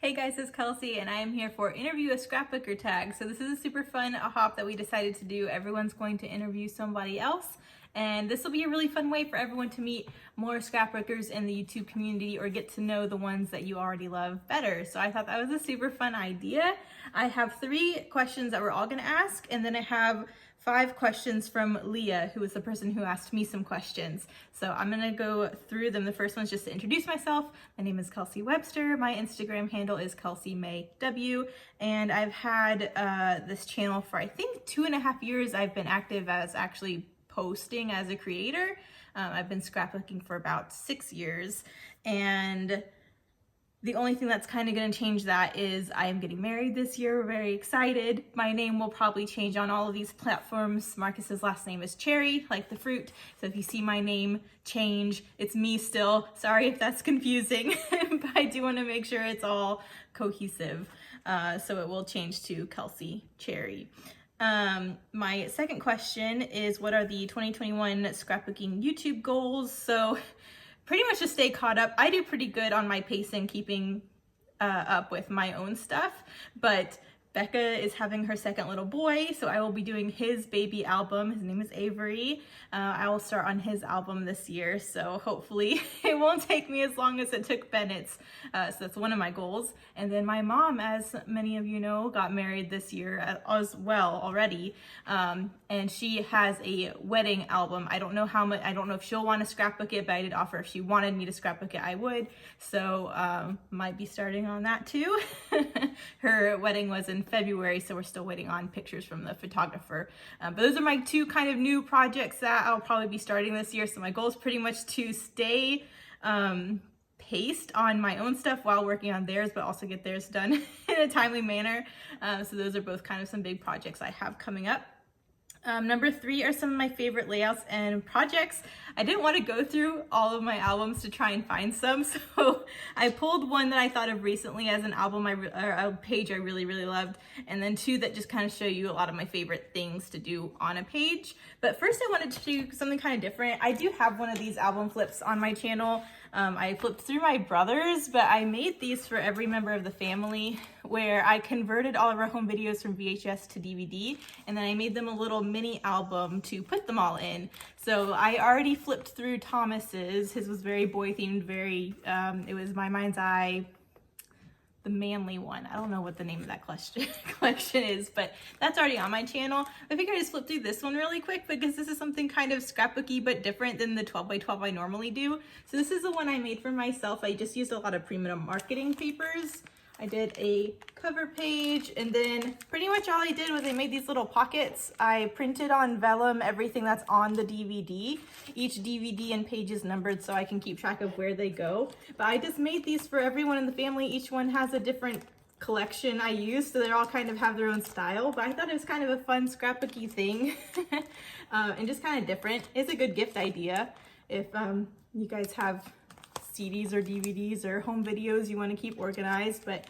Hey guys, it's Kelsey and I am here for Interview a Scrapbooker Tag. So this is a super fun hop that we decided to do. Everyone's going to interview somebody else, and this will be a really fun way for everyone to meet more scrapbookers in the YouTube community or get to know the ones that you already love better. So I thought that was a super fun idea. I have 3 questions that we're all going to ask, and then I have 5 questions from Leah, who was the person who asked me some questions. So I'm gonna go through them. The first one's just to introduce myself. My name is Kelsey Webster. My Instagram handle is KelseyMayW, and I've had this channel for I think 2.5 years. I've been active as actually posting as a creator. I've been scrapbooking for about 6 years, and the only thing that's kind of going to change that is I am getting married this year. We're very excited. My name will probably change on all of these platforms. Marcus's last name is Cherry, like the fruit. So if you see my name change, it's me still. Sorry if that's confusing, but I do want to make sure it's all cohesive. So it will change to Kelsey Cherry. My second question is, what are the 2021 scrapbooking YouTube goals? So pretty much to stay caught up. I do pretty good on my pacing, keeping up with my own stuff, but Becca is having her second little boy, so I will be doing his baby album. His name is Avery. I will start on his album this year, so hopefully it won't take me as long as it took Bennett's. So that's one of my goals. And then my mom, as many of you know, got married this year as well already, and she has a wedding album. I don't know how much. I don't know if she'll want to scrapbook it, but I did offer if she wanted me to scrapbook it, I would. So might be starting on that too. Her wedding was in February, so we're still waiting on pictures from the photographer. But those are my 2 kind of new projects that I'll probably be starting this year. So my goal is pretty much to stay paced on my own stuff while working on theirs, but also get theirs done in a timely manner. So those are both kind of some big projects I have coming up. Number 3 are some of my favorite layouts and projects. I didn't want to go through all of my albums to try and find some, so I pulled one that I thought of recently as an album or a page I really loved, and then 2 that just kind of show you a lot of my favorite things to do on a page. But first I wanted to do something kind of different. I do have one of these album flips on my channel. I flipped through my brother's, but I made these for every member of the family, where I converted all of our home videos from VHS to DVD, and then I made them a little mini album to put them all in. So I already flipped through Thomas's. His was very boy themed, very, it was My Mind's Eye, the manly one. I don't know what the name of that collection is, but that's already on my channel. I figured I'd just flip through this one really quick because this is something kind of scrapbooky but different than the 12 by 12 I normally do. So this is the one I made for myself. I just used a lot of Prima marketing papers. I did a cover page, and then pretty much all I did was I made these little pockets. I printed on vellum everything that's on the DVD. Each DVD and page is numbered so I can keep track of where they go. But I just made these for everyone in the family. Each one has a different collection I use, so they all kind of have their own style. But I thought it was kind of a fun scrapbooky thing and just kind of different. It's a good gift idea if you guys have CDs or DVDs or home videos you want to keep organized, but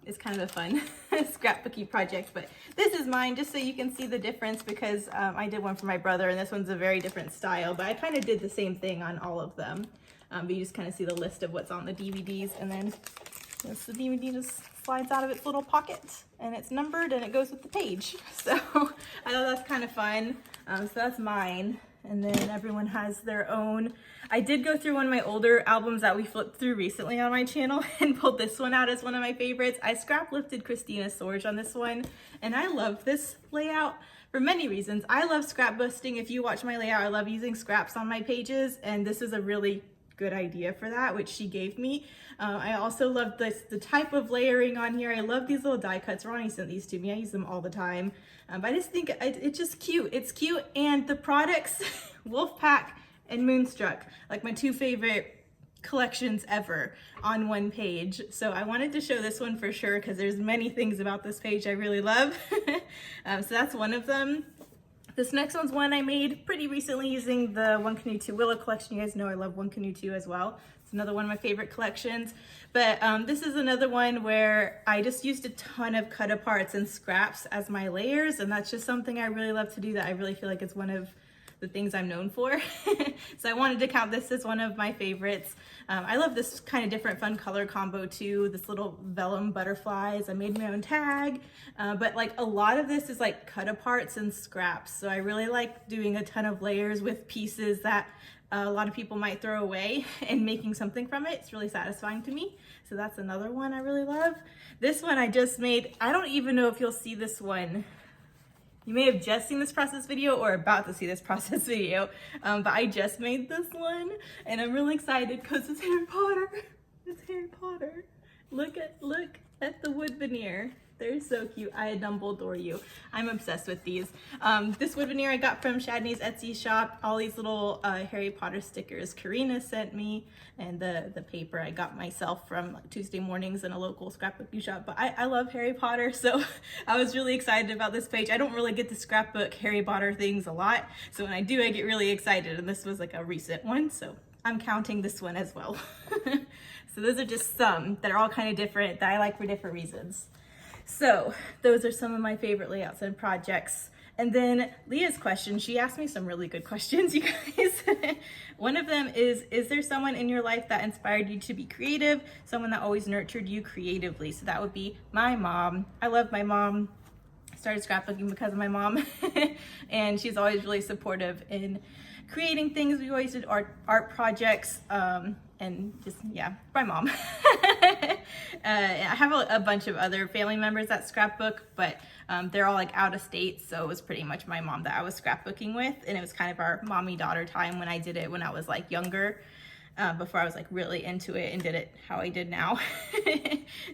it's kind of a fun scrapbooky project. But this is mine just so you can see the difference, because I did one for my brother and this one's a very different style, but I kind of did the same thing on all of them. But you just kind of see the list of what's on the DVDs, and then the DVD just slides out of its little pocket and it's numbered and it goes with the page. So I thought that's kind of fun. So that's mine. And then everyone has their own. I did go through one of my older albums that we flipped through recently on my channel and pulled this one out as one of my favorites. I scrap lifted Christina Sorge on this one, and I love this layout for many reasons. I love scrap busting. If you watch my layout, I love using scraps on my pages, and this is a really good idea for that, which she gave me. I also love the type of layering on here. I love these little die cuts. Ronnie sent these to me. I use them all the time. But I just think it's just cute. It's cute, and the products, Wolfpack and Moonstruck, like my 2 favorite collections ever on one page. So I wanted to show this one for sure because there's many things about this page I really love. So that's one of them. This next one's one I made pretty recently using the One Canoe 2 Willow collection. You guys know I love One Canoe 2 as well. It's another one of my favorite collections. But this is another one where I just used a ton of cut aparts and scraps as my layers, and that's just something I really love to do, that I really feel like it's one of the things I'm known for. So I wanted to count this as one of my favorites. I love this kind of different fun color combo too. This little vellum butterflies. I made my own tag, but like a lot of this is like cut aparts and scraps. So I really like doing a ton of layers with pieces that a lot of people might throw away and making something from it. It's really satisfying to me. So that's another one I really love. This one I just made. I don't even know if you'll see this one. You may have just seen this process video or about to see this process video, but I just made this one and I'm really excited because it's Harry Potter. It's Harry Potter. Look at the wood veneer. They're so cute. I Dumbledore you. I'm obsessed with these. This wood veneer I got from Shadney's Etsy shop. All these little Harry Potter stickers Karina sent me, and the paper I got myself from Tuesday Mornings in a local scrapbooking shop. But I love Harry Potter, so I was really excited about this page. I don't really get to scrapbook Harry Potter things a lot, so when I do, I get really excited, and this was like a recent one, so I'm counting this one as well. So those are just some that are all kind of different that I like for different reasons. So those are some of my favorite layouts and projects. And then Leah's question, she asked me some really good questions, you guys. One of them is there someone in your life that inspired you to be creative? Someone that always nurtured you creatively? So that would be my mom. I love my mom. I started scrapbooking because of my mom. And she's always really supportive in creating things. We always did art projects. And just, yeah, my mom. I have a bunch of other family members that scrapbook, but they're all like out of state, so it was pretty much my mom that I was scrapbooking with, and it was kind of our mommy-daughter time when I did it when I was like younger, before I was like really into it and did it how I did now.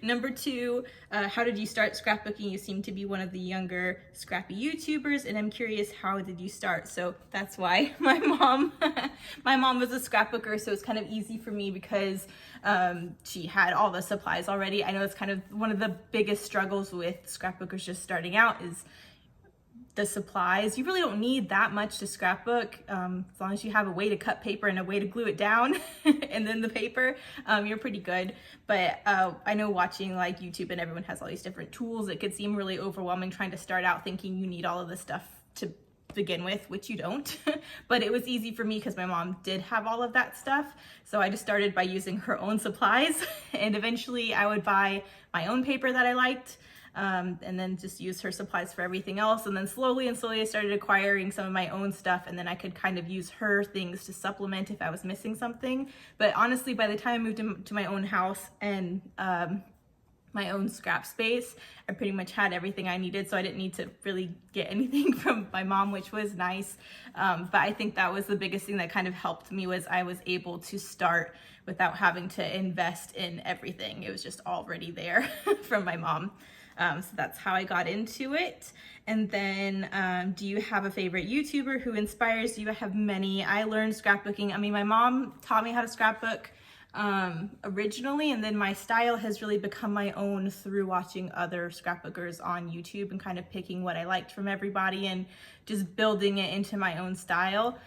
Number two, how did you start scrapbooking? You seem to be one of the younger scrappy YouTubers, and I'm curious, how did you start? So that's why my mom was a scrapbooker, so it's kind of easy for me because she had all the supplies already. I know it's kind of one of the biggest struggles with scrapbookers just starting out is the supplies. You really don't need that much to scrapbook, as long as you have a way to cut paper and a way to glue it down and then the paper, you're pretty good. But I know watching like YouTube and everyone has all these different tools, it could seem really overwhelming trying to start out thinking you need all of this stuff to begin with, which you don't. But it was easy for me because my mom did have all of that stuff. So I just started by using her own supplies, and eventually I would buy my own paper that I liked, and then just use her supplies for everything else. And then slowly I started acquiring some of my own stuff, and then I could kind of use her things to supplement if I was missing something. But honestly, by the time I moved into my own house and my own scrap space, I pretty much had everything I needed, so I didn't need to really get anything from my mom, which was nice. But I think that was the biggest thing that kind of helped me, was I was able to start without having to invest in everything. It was just already there from my mom. So that's how I got into it. And then, do you have a favorite YouTuber who inspires you? I have many. I learned scrapbooking. I mean, my mom taught me how to scrapbook originally, and then my style has really become my own through watching other scrapbookers on YouTube and kind of picking what I liked from everybody and just building it into my own style.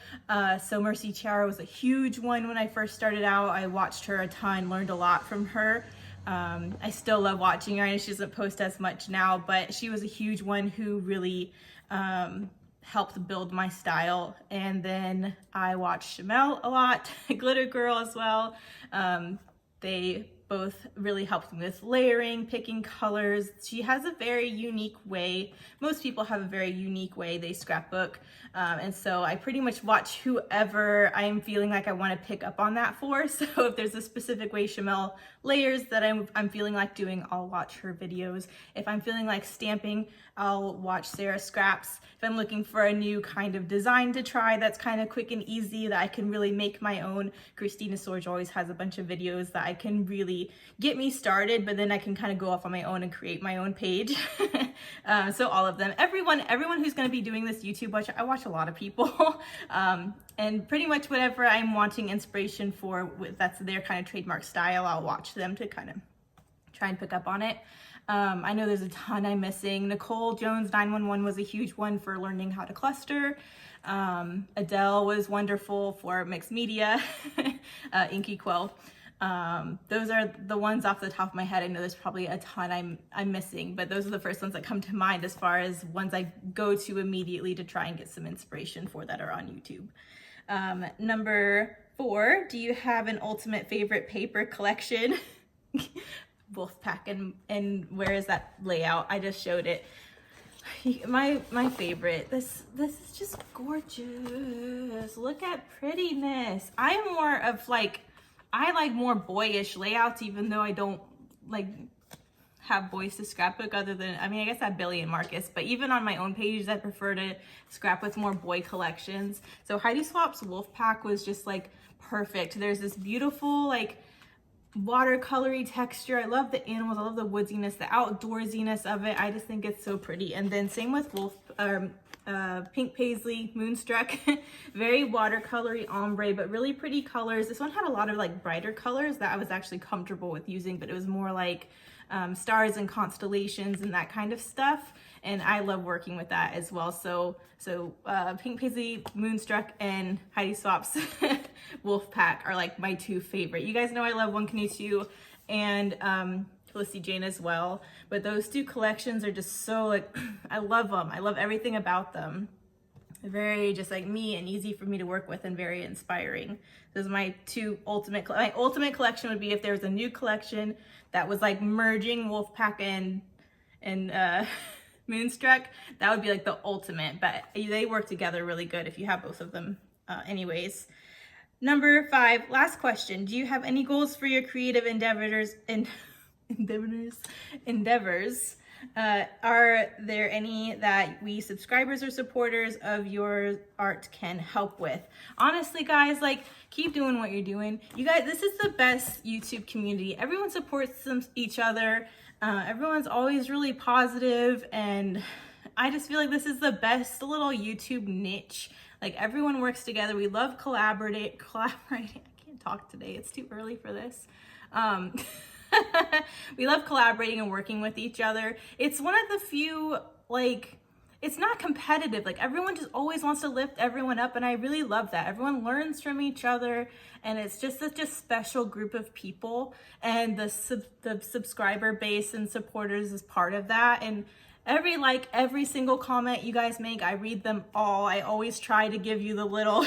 So Mercy Chiara was a huge one when I first started out. I watched her a ton, learned a lot from her. I still love watching her. I know she doesn't post as much now, but she was a huge one who really helped build my style. And then I watched Shamel a lot, Glitter Girl as well. They both really helped me with layering, picking colors. She has a very unique way. Most people have a very unique way they scrapbook. And so I pretty much watch whoever I'm feeling like I want to pick up on that for. So if there's a specific way Shamel layers that I'm feeling like doing, I'll watch her videos. If I'm feeling like stamping, I'll watch Sarah Scraps. If I'm looking for a new kind of design to try that's kind of quick and easy that I can really make my own, Christina Sorge always has a bunch of videos that I can really get me started, but then I can kind of go off on my own and create my own page. So all of them, everyone who's going to be doing this YouTube watch, I watch a lot of people. And pretty much whatever I'm wanting inspiration for, that's their kind of trademark style, I'll watch them to kind of try and pick up on it. I know there's a ton I'm missing. Nicole Jones 911 was a huge one for learning how to cluster. Adele was wonderful for mixed media. Inky Quill. Those are the ones off the top of my head. I know there's probably a ton I'm missing, but those are the first ones that come to mind as far as ones I go to immediately to try and get some inspiration for that are on YouTube. Number 4, do you have an ultimate favorite paper collection? Wolfpack, and where is that layout? I just showed it. My favorite. This is just gorgeous. Look at prettiness. I am more of like, I like more boyish layouts, even though I don't like have boys to scrapbook other than, I mean, I guess I have Billy and Marcus, but even on my own pages, I prefer to scrap with more boy collections. So Heidi Swap's Wolfpack was just like perfect. There's this beautiful like watercolory texture. I love the animals. I love the woodsiness, the outdoorsiness of it. I just think it's so pretty. And then same with Pink Paisley Moonstruck. Very watercolory ombre, but really pretty colors. This one had a lot of like brighter colors that I was actually comfortable with using, but it was more like stars and constellations and that kind of stuff. And I love working with that as well. So Pink Paisley Moonstruck and Heidi Swap's Wolfpack are like my 2 favorite. You guys know I love One Canoe 2 and Felicity Jane as well. But those 2 collections are just so like, I love them. I love everything about them. They're very just like me and easy for me to work with and very inspiring. Those are my 2 ultimate. My ultimate collection would be if there was a new collection that was like merging Wolfpack and Moonstruck. That would be like the ultimate, but they work together really good if you have both of them anyways. Number 5, last question. Do you have any goals for your creative endeavors? Are there any that we subscribers or supporters of your art can help with? Honestly, guys, like, keep doing what you're doing. You guys, this is the best YouTube community. Everyone supports each other. Everyone's always really positive, and I just feel like this is the best little YouTube niche. Like, everyone works together. We love collaborating. I can't talk today. It's too early for this. We love collaborating and working with each other. It's one of the few, like, it's not competitive. Like, everyone just always wants to lift everyone up, and I really love that. Everyone learns from each other, and it's just such a special group of people, and the subscriber base and supporters is part of that. And every single comment you guys make, I read them all. I always try to give you the little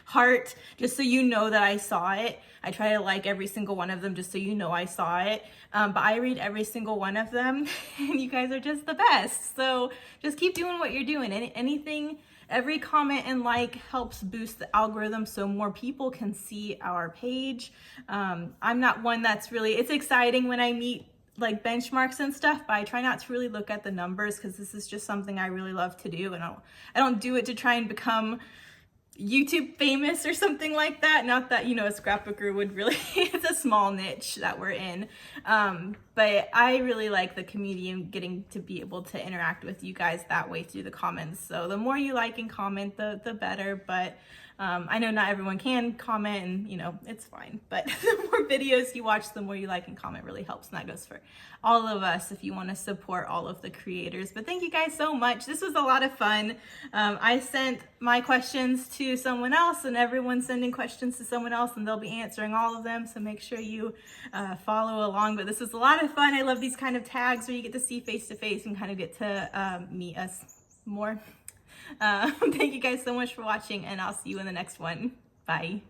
heart just so you know that I saw it. I try to like every single one of them just so you know I saw it. But I read every single one of them, and you guys are just the best. So just keep doing what you're doing. Anything, every comment and like helps boost the algorithm so more people can see our page. I'm not one that's really, it's exciting when I meet like benchmarks and stuff, but I try not to really look at the numbers because this is just something I really love to do, and I don't do it to try and become YouTube famous or something like that. Not that, you know, a scrapbooker would really, it's a small niche that we're in. But I really like the community and getting to be able to interact with you guys that way through the comments. So the more you like and comment, the better. But I know not everyone can comment, and you know, it's fine. But the more videos you watch, the more you like and comment really helps. And that goes for all of us if you want to support all of the creators. But thank you guys so much. This was a lot of fun. I sent my questions to someone else, and everyone's sending questions to someone else, and they'll be answering all of them. So make sure you follow along. But this was a lot of fun. I love these kind of tags where you get to see face to face and kind of get to meet us more. Thank you guys so much for watching, and I'll see you in the next one. Bye.